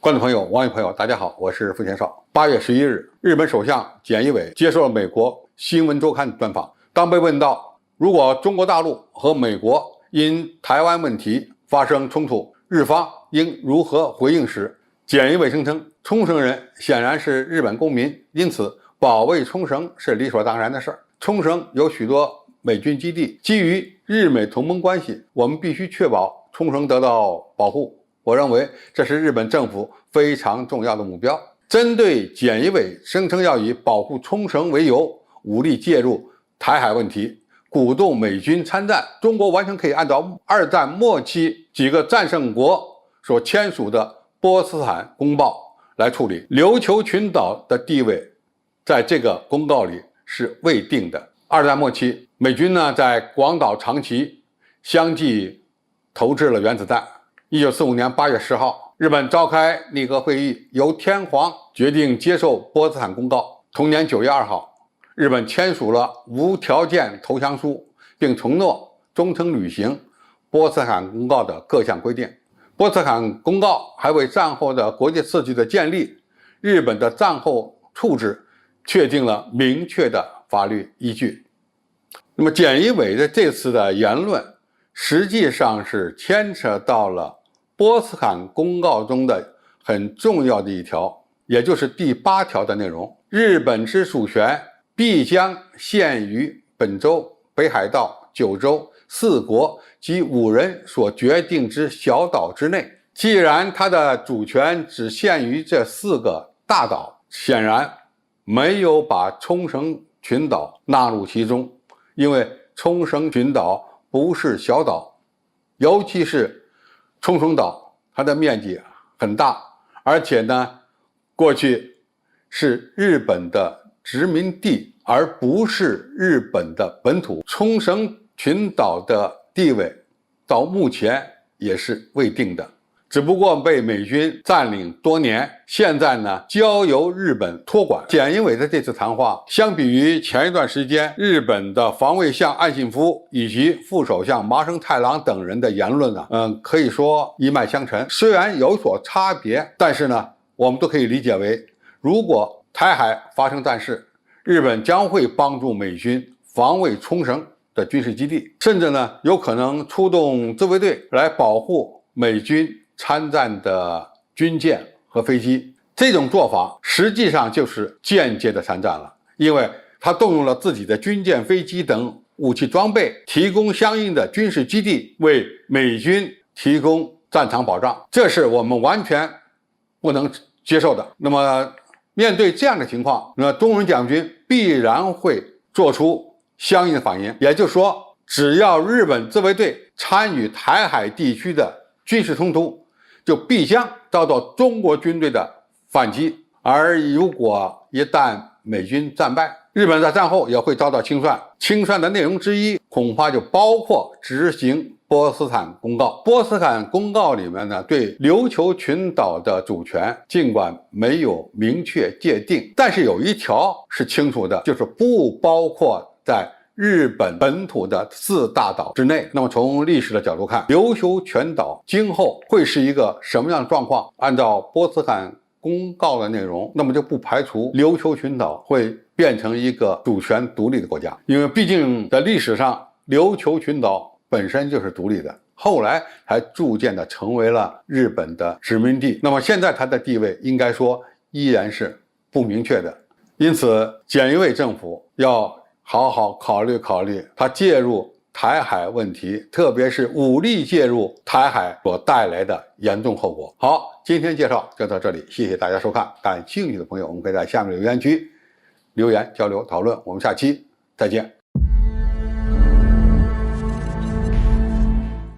观众朋友、网友朋友，大家好，我是付全少。8月11日，日本首相菅义伟接受了美国新闻周刊专访。当被问到如果中国大陆和美国因台湾问题发生冲突，日方应如何回应时，菅义伟声称，冲绳人显然是日本公民，因此保卫冲绳是理所当然的事儿。冲绳有许多美军基地，基于日美同盟关系，我们必须确保冲绳得到保护。我认为这是日本政府非常重要的目标。针对菅义伟声称要以保护冲绳为由，武力介入台海问题，鼓动美军参战，中国完全可以按照二战末期几个战胜国所签署的波茨坦公报来处理。琉球群岛的地位在这个公告里是未定的。二战末期，美军在广岛、长崎相继投掷了原子弹。1945年8月10号，日本召开内阁会议，由天皇决定接受波茨坦公告。同年9月2号，日本签署了无条件投降书，并承诺忠诚履行波茨坦公告的各项规定。波茨坦公告还为战后的国际秩序的建立、日本的战后处置确定了明确的法律依据。那么菅义伟的这次的言论，实际上是牵扯到了波茨坦公告中的很重要的一条，也就是第8条的内容：日本之主权必将限于本州、北海道、九州4国及5人所决定之小岛之内。既然它的主权只限于这4个大岛，显然没有把冲绳群岛纳入其中，因为冲绳群岛不是小岛，尤其是冲绳岛，它的面积很大，而且过去是日本的殖民地，而不是日本的本土。冲绳群岛的地位到目前也是未定的，只不过被美军占领多年，现在交由日本托管。菅义伟的这次谈话，相比于前一段时间日本的防卫相岸信夫以及副首相麻生太郎等人的言论可以说一脉相承。虽然有所差别，但是我们都可以理解为，如果台海发生战事，日本将会帮助美军防卫冲绳的军事基地，甚至有可能出动自卫队来保护美军参战的军舰和飞机。这种做法实际上就是间接的参战了，因为他动用了自己的军舰、飞机等武器装备，提供相应的军事基地，为美军提供战场保障，这是我们完全不能接受的。那么面对这样的情况，中共蒋军必然会做出相应的反应，也就是说，只要日本自卫队参与台海地区的军事冲突，就必将遭到中国军队的反击。而如果一旦美军战败，日本在战后也会遭到清算。清算的内容之一，恐怕就包括执行波茨坦公告。波茨坦公告里面对琉球群岛的主权尽管没有明确界定，但是有一条是清楚的，就是不包括在日本本土的4大岛之内。那么从历史的角度看，琉球群岛今后会是一个什么样的状况？按照波茨坦公告的内容，那么就不排除琉球群岛会变成一个主权独立的国家，因为毕竟在历史上琉球群岛本身就是独立的，后来才逐渐的成为了日本的殖民地。那么现在它的地位应该说依然是不明确的，因此菅义伟政府要好好考虑考虑他介入台海问题，特别是武力介入台海所带来的严重后果。好，今天介绍就到这里，谢谢大家收看。感兴趣的朋友，我们可以在下面留言区留言交流讨论。我们下期再见。